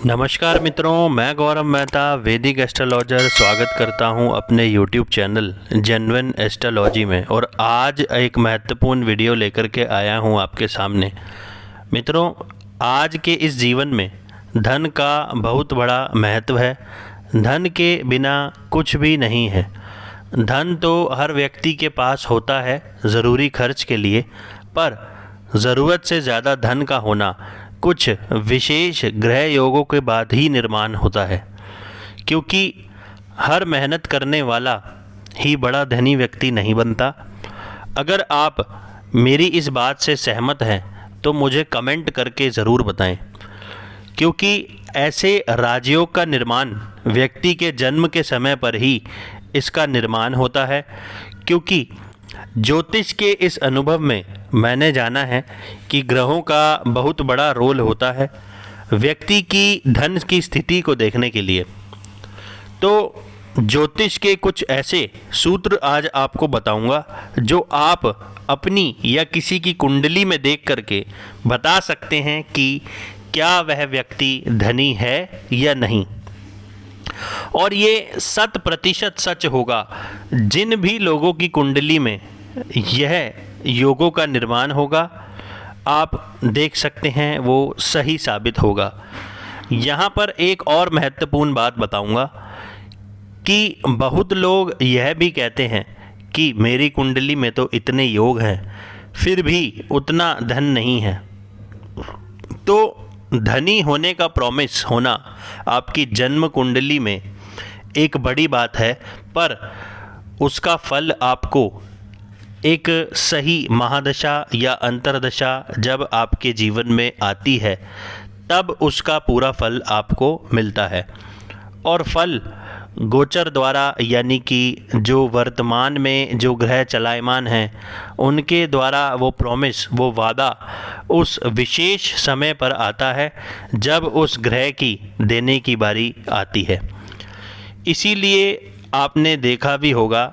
नमस्कार मित्रों, मैं गौरव मेहता वैदिक एस्ट्रोलॉजर स्वागत करता हूं अपने YouTube चैनल जेन्युइन एस्ट्रोलॉजी में। और आज एक महत्वपूर्ण वीडियो लेकर के आया हूं आपके सामने। मित्रों, आज के इस जीवन में धन का बहुत बड़ा महत्व है। धन के बिना कुछ भी नहीं है। धन तो हर व्यक्ति के पास होता है ज़रूरी खर्च के लिए, पर ज़रूरत से ज़्यादा धन का होना कुछ विशेष ग्रह योगों के बाद ही निर्माण होता है, क्योंकि हर मेहनत करने वाला ही बड़ा धनी व्यक्ति नहीं बनता। अगर आप मेरी इस बात से सहमत हैं तो मुझे कमेंट करके ज़रूर बताएं, क्योंकि ऐसे राजयोग का निर्माण व्यक्ति के जन्म के समय पर ही इसका निर्माण होता है। क्योंकि ज्योतिष के इस अनुभव में मैंने जाना है कि ग्रहों का बहुत बड़ा रोल होता है व्यक्ति की धन की स्थिति को देखने के लिए। तो ज्योतिष के कुछ ऐसे सूत्र आज आपको बताऊंगा जो आप अपनी या किसी की कुंडली में देख करके बता सकते हैं कि क्या वह व्यक्ति धनी है या नहीं। और ये 100% सच होगा। जिन भी लोगों की कुंडली में यह योगों का निर्माण होगा, आप देख सकते हैं वो सही साबित होगा। यहाँ पर एक और महत्वपूर्ण बात बताऊंगा कि बहुत लोग यह भी कहते हैं कि मेरी कुंडली में तो इतने योग हैं फिर भी उतना धन नहीं है। तो धनी होने का प्रॉमिस होना आपकी जन्म कुंडली में एक बड़ी बात है, पर उसका फल आपको एक सही महादशा या अंतरदशा जब आपके जीवन में आती है तब उसका पूरा फल आपको मिलता है। और फल गोचर द्वारा, यानी कि जो वर्तमान में जो ग्रह चलायमान हैं उनके द्वारा वो प्रॉमिस, वो वादा उस विशेष समय पर आता है जब उस ग्रह की देने की बारी आती है। इसीलिए आपने देखा भी होगा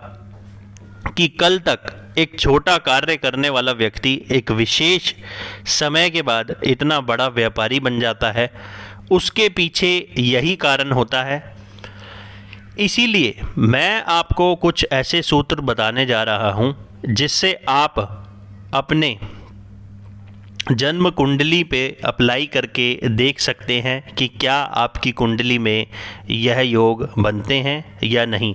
कि कल तक एक छोटा कार्य करने वाला व्यक्ति एक विशेष समय के बाद इतना बड़ा व्यापारी बन जाता है। उसके पीछे यही कारण होता है। इसीलिए मैं आपको कुछ ऐसे सूत्र बताने जा रहा हूं जिससे आप अपने जन्म कुंडली पे अप्लाई करके देख सकते हैं कि क्या आपकी कुंडली में यह योग बनते हैं या नहीं।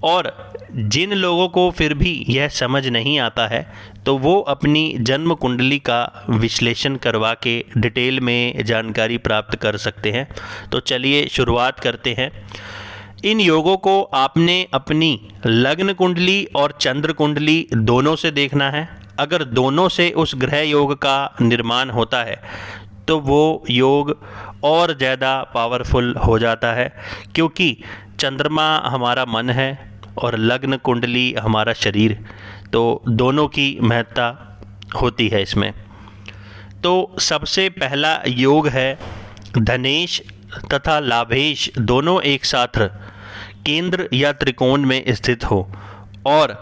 और जिन लोगों को फिर भी यह समझ नहीं आता है तो वो अपनी जन्म कुंडली का विश्लेषण करवा के डिटेल में जानकारी प्राप्त कर सकते हैं। तो चलिए शुरुआत करते हैं। इन योगों को आपने अपनी लग्न कुंडली और चंद्र कुंडली दोनों से देखना है। अगर दोनों से उस ग्रह योग का निर्माण होता है तो वो योग और ज़्यादा पावरफुल हो जाता है, क्योंकि चंद्रमा हमारा मन है और लग्न कुंडली हमारा शरीर, तो दोनों की महत्ता होती है इसमें। तो सबसे पहला योग है धनेश तथा लाभेश दोनों एक साथ केंद्र या त्रिकोण में स्थित हो और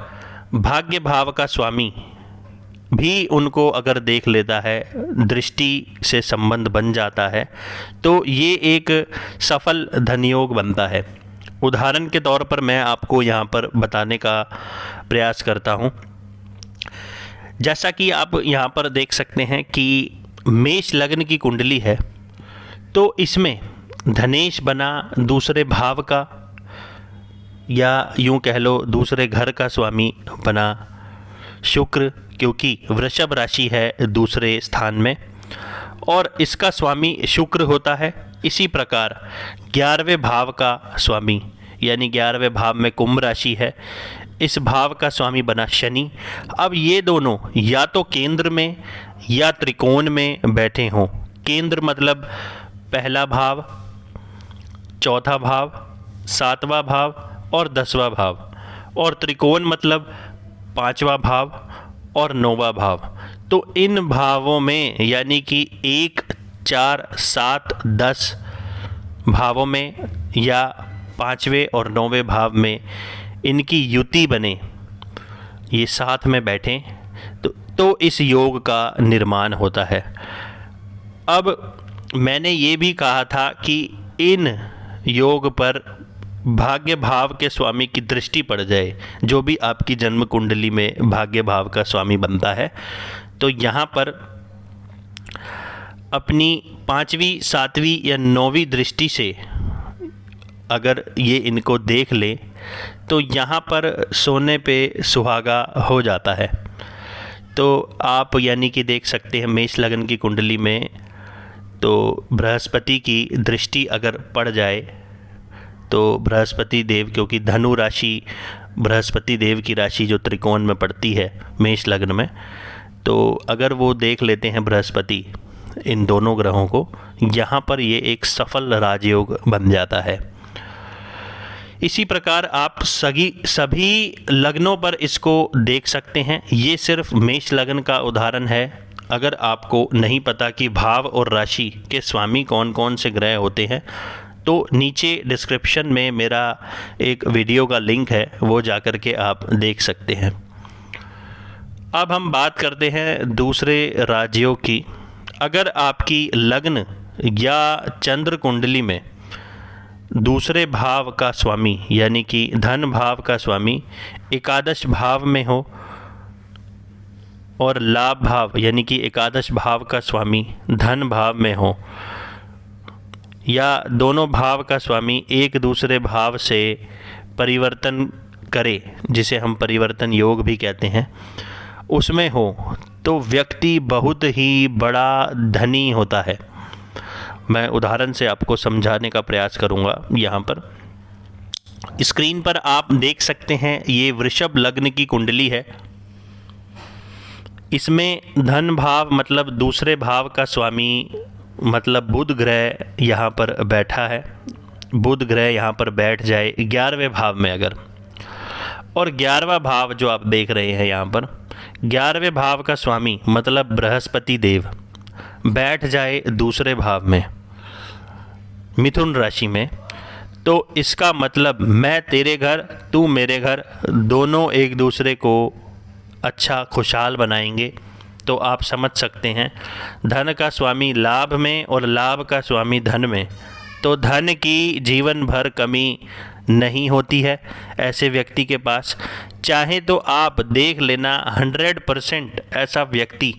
भाग्य भाव का स्वामी भी उनको अगर देख लेता है, दृष्टि से संबंध बन जाता है, तो ये एक सफल धन योग बनता है। उदाहरण के तौर पर मैं आपको यहाँ पर बताने का प्रयास करता हूँ। जैसा कि आप यहाँ पर देख सकते हैं कि मेष लग्न की कुंडली है, तो इसमें धनेश बना दूसरे भाव का, या यूँ कह लो दूसरे घर का स्वामी बना शुक्र, क्योंकि वृषभ राशि है दूसरे स्थान में और इसका स्वामी शुक्र होता है। इसी प्रकार 11वें भाव का स्वामी, यानी 11वें भाव में कुंभ राशि है, इस भाव का स्वामी बना शनि। अब ये दोनों या तो केंद्र में या त्रिकोण में बैठे हों। केंद्र मतलब पहला भाव, चौथा भाव, 7वां भाव और 10वां भाव, और त्रिकोण मतलब 5वां भाव और 9वां भाव। तो इन भावों में, यानी कि 1, 4, 7, 10 भावों में या 5वें और 9वें भाव में इनकी युति बने, ये साथ में बैठें, तो इस योग का निर्माण होता है। अब मैंने ये भी कहा था कि इन योग पर भाग्य भाव के स्वामी की दृष्टि पड़ जाए, जो भी आपकी जन्म कुंडली में भाग्य भाव का स्वामी बनता है, तो यहाँ पर अपनी 5वीं 7वीं या 9वीं दृष्टि से अगर ये इनको देख ले तो यहाँ पर सोने पे सुहागा हो जाता है। तो आप यानी कि देख सकते हैं मेष लग्न की कुंडली में तो बृहस्पति की दृष्टि अगर पड़ जाए तो बृहस्पति देव, क्योंकि धनु राशि बृहस्पति देव की राशि जो त्रिकोण में पड़ती है मेष लग्न में, तो अगर वो देख लेते हैं बृहस्पति इन दोनों ग्रहों को, यहाँ पर ये एक सफल राजयोग बन जाता है। इसी प्रकार आप सभी लग्नों पर इसको देख सकते हैं। ये सिर्फ मेष लग्न का उदाहरण है। अगर आपको नहीं पता कि भाव और राशि के स्वामी कौन कौन से ग्रह होते हैं तो नीचे डिस्क्रिप्शन में मेरा एक वीडियो का लिंक है, वो जाकर के आप देख सकते हैं। अब हम बात करते हैं दूसरे राजयोग की। अगर आपकी लग्न या चंद्र कुंडली में दूसरे भाव का स्वामी यानी कि धन भाव का स्वामी एकादश भाव में हो और लाभ भाव यानी कि एकादश भाव का स्वामी धन भाव में हो, या दोनों भाव का स्वामी एक दूसरे भाव से परिवर्तन करे, जिसे हम परिवर्तन योग भी कहते हैं, उसमें हो, तो व्यक्ति बहुत ही बड़ा धनी होता है। मैं उदाहरण से आपको समझाने का प्रयास करूंगा। यहाँ पर स्क्रीन पर आप देख सकते हैं ये वृषभ लग्न की कुंडली है। इसमें धन भाव मतलब दूसरे भाव का स्वामी मतलब बुध ग्रह यहाँ पर बैठा है। बुध ग्रह यहाँ पर बैठ जाए 11वें भाव में अगर, और 11वां भाव जो आप देख रहे हैं यहाँ पर 11वें भाव का स्वामी मतलब बृहस्पति देव बैठ जाए दूसरे भाव में मिथुन राशि में, तो इसका मतलब मैं तेरे घर तू मेरे घर, दोनों एक दूसरे को अच्छा खुशहाल बनाएंगे। तो आप समझ सकते हैं धन का स्वामी लाभ में और लाभ का स्वामी धन में, तो धन की जीवन भर कमी नहीं होती है ऐसे व्यक्ति के पास। चाहे तो आप देख लेना 100% ऐसा व्यक्ति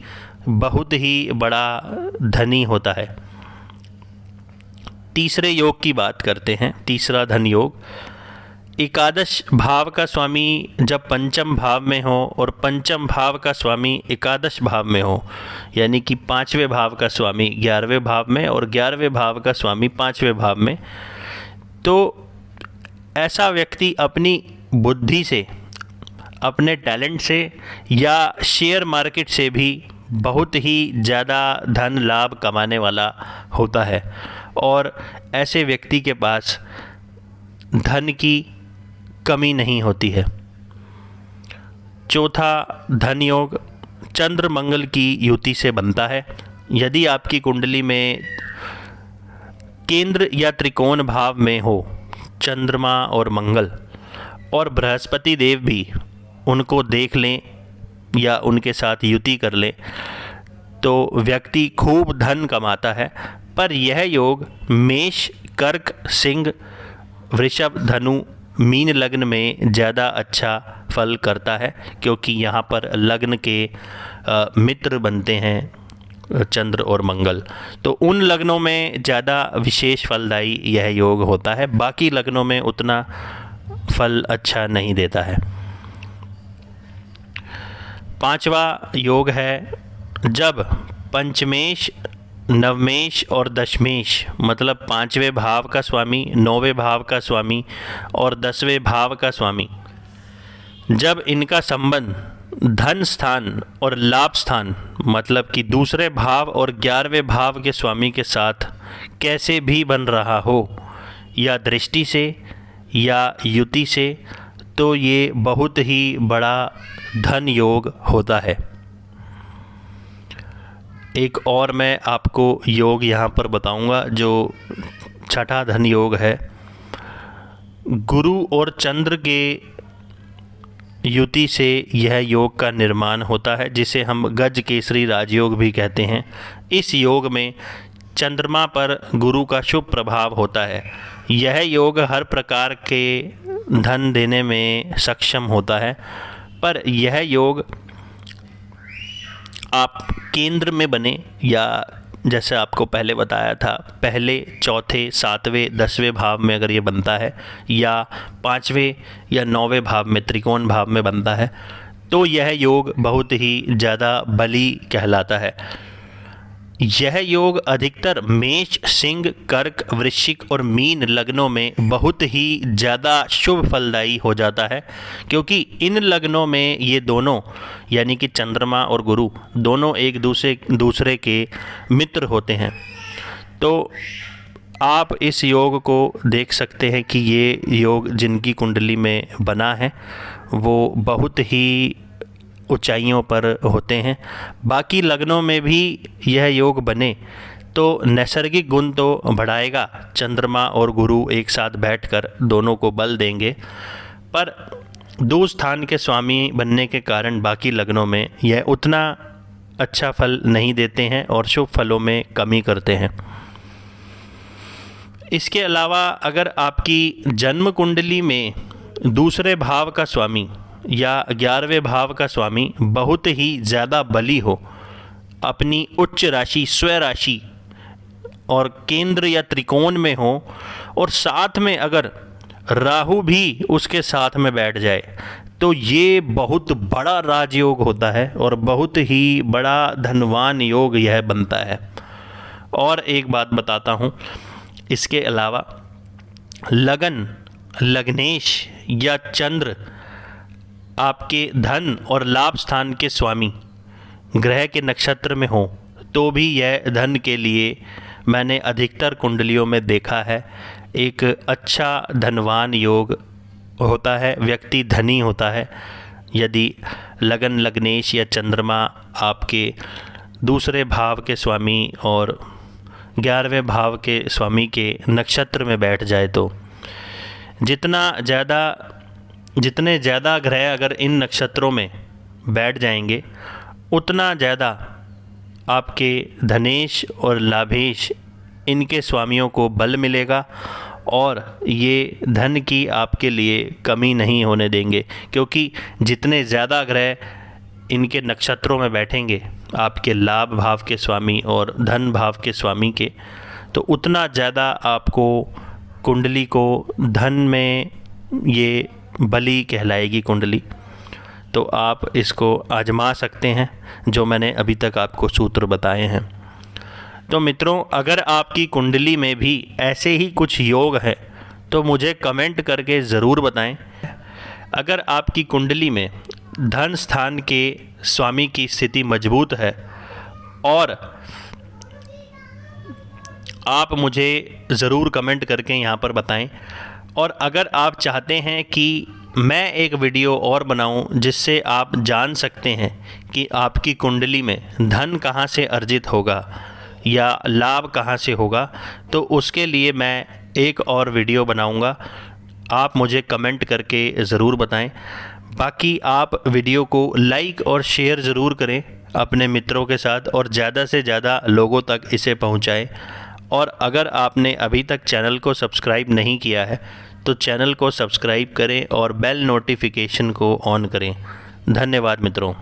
बहुत ही बड़ा धनी होता है। तीसरे योग की बात करते हैं। तीसरा धन योग, एकादश भाव का स्वामी जब पंचम भाव में हो और पंचम भाव का स्वामी एकादश भाव में हो, यानी कि 5वें भाव का स्वामी 11वें भाव में और 11वें भाव का स्वामी 5वें भाव में, तो ऐसा व्यक्ति अपनी बुद्धि से, अपने टैलेंट से या शेयर मार्केट से भी बहुत ही ज़्यादा धन लाभ कमाने वाला होता है, और ऐसे व्यक्ति के पास धन की कमी नहीं होती है। चौथा धन योग चंद्र मंगल की युति से बनता है। यदि आपकी कुंडली में केंद्र या त्रिकोण भाव में हो चंद्रमा और मंगल, और बृहस्पति देव भी उनको देख लें या उनके साथ युति कर लें, तो व्यक्ति खूब धन कमाता है। पर यह योग मेष, कर्क, सिंह, वृषभ, धनु, मीन लग्न में ज़्यादा अच्छा फल करता है, क्योंकि यहाँ पर लग्न के मित्र बनते हैं चंद्र और मंगल, तो उन लग्नों में ज़्यादा विशेष फलदायी यह योग होता है। बाकी लग्नों में उतना फल अच्छा नहीं देता है। पांचवा योग है जब पंचमेश, नवमेश और दशमेश मतलब 5वें भाव का स्वामी, 9वें भाव का स्वामी और 10वें भाव का स्वामी, जब इनका संबंध धन स्थान और लाभ स्थान मतलब कि दूसरे भाव और 11वें भाव के स्वामी के साथ कैसे भी बन रहा हो, या दृष्टि से या युति से, तो ये बहुत ही बड़ा धन योग होता है। एक और मैं आपको योग यहाँ पर बताऊंगा जो छठा धन योग है। गुरु और चंद्र के युति से यह योग का निर्माण होता है, जिसे हम गज केसरी राजयोग भी कहते हैं। इस योग में चंद्रमा पर गुरु का शुभ प्रभाव होता है। यह योग हर प्रकार के धन देने में सक्षम होता है, पर यह योग आप केंद्र में बने या जैसे आपको पहले बताया था, पहले, चौथे, सातवें, 10वें भाव में अगर ये बनता है या 5वें या 9वें भाव में, त्रिकोण भाव में बनता है, तो यह योग बहुत ही ज़्यादा बली कहलाता है। यह योग अधिकतर मेष, सिंह, कर्क, वृश्चिक और मीन लग्नों में बहुत ही ज़्यादा शुभ फलदायी हो जाता है, क्योंकि इन लग्नों में ये दोनों यानी कि चंद्रमा और गुरु दोनों एक दूसरे के मित्र होते हैं। तो आप इस योग को देख सकते हैं कि ये योग जिनकी कुंडली में बना है वो बहुत ही ऊंचाइयों पर होते हैं। बाकी लग्नों में भी यह योग बने तो नैसर्गिक गुण तो बढ़ाएगा, चंद्रमा और गुरु एक साथ बैठकर दोनों को बल देंगे, पर दो स्थान के स्वामी बनने के कारण बाकी लग्नों में यह उतना अच्छा फल नहीं देते हैं और शुभ फलों में कमी करते हैं। इसके अलावा अगर आपकी जन्म कुंडली में दूसरे भाव का स्वामी या 11वें भाव का स्वामी बहुत ही ज़्यादा बली हो, अपनी उच्च राशि, स्वय राशि और केंद्र या त्रिकोण में हो, और साथ में अगर राहु भी उसके साथ में बैठ जाए, तो ये बहुत बड़ा राजयोग होता है और बहुत ही बड़ा धनवान योग यह बनता है। और एक बात बताता हूँ, इसके अलावा लगन, लग्नेश या चंद्र आपके धन और लाभ स्थान के स्वामी ग्रह के नक्षत्र में हो, तो भी यह धन के लिए मैंने अधिकतर कुंडलियों में देखा है एक अच्छा धनवान योग होता है, व्यक्ति धनी होता है। यदि लगन, लग्नेश या चंद्रमा आपके दूसरे भाव के स्वामी और 11वें भाव के स्वामी के नक्षत्र में बैठ जाए, तो जितने ज़्यादा ग्रह अगर इन नक्षत्रों में बैठ जाएंगे, उतना ज़्यादा आपके धनेश और लाभेश इनके स्वामियों को बल मिलेगा और ये धन की आपके लिए कमी नहीं होने देंगे, क्योंकि जितने ज़्यादा ग्रह इनके नक्षत्रों में बैठेंगे आपके लाभ भाव के स्वामी और धन भाव के स्वामी के, तो उतना ज़्यादा आपको कुंडली को धन में ये बली कहलाएगी कुंडली। तो आप इसको आजमा सकते हैं जो मैंने अभी तक आपको सूत्र बताए हैं। तो मित्रों, अगर आपकी कुंडली में भी ऐसे ही कुछ योग है तो मुझे कमेंट करके ज़रूर बताएं। अगर आपकी कुंडली में धन स्थान के स्वामी की स्थिति मजबूत है और आप मुझे ज़रूर कमेंट करके यहाँ पर बताएं। और अगर आप चाहते हैं कि मैं एक वीडियो और बनाऊं जिससे आप जान सकते हैं कि आपकी कुंडली में धन कहाँ से अर्जित होगा या लाभ कहाँ से होगा, तो उसके लिए मैं एक और वीडियो बनाऊंगा। आप मुझे कमेंट करके ज़रूर बताएं। बाकी आप वीडियो को लाइक और शेयर ज़रूर करें अपने मित्रों के साथ और ज़्यादा से ज़्यादा लोगों तक इसे पहुंचाएं। और अगर आपने अभी तक चैनल को सब्सक्राइब नहीं किया है तो चैनल को सब्सक्राइब करें और बेल नोटिफिकेशन को ऑन करें। धन्यवाद मित्रों।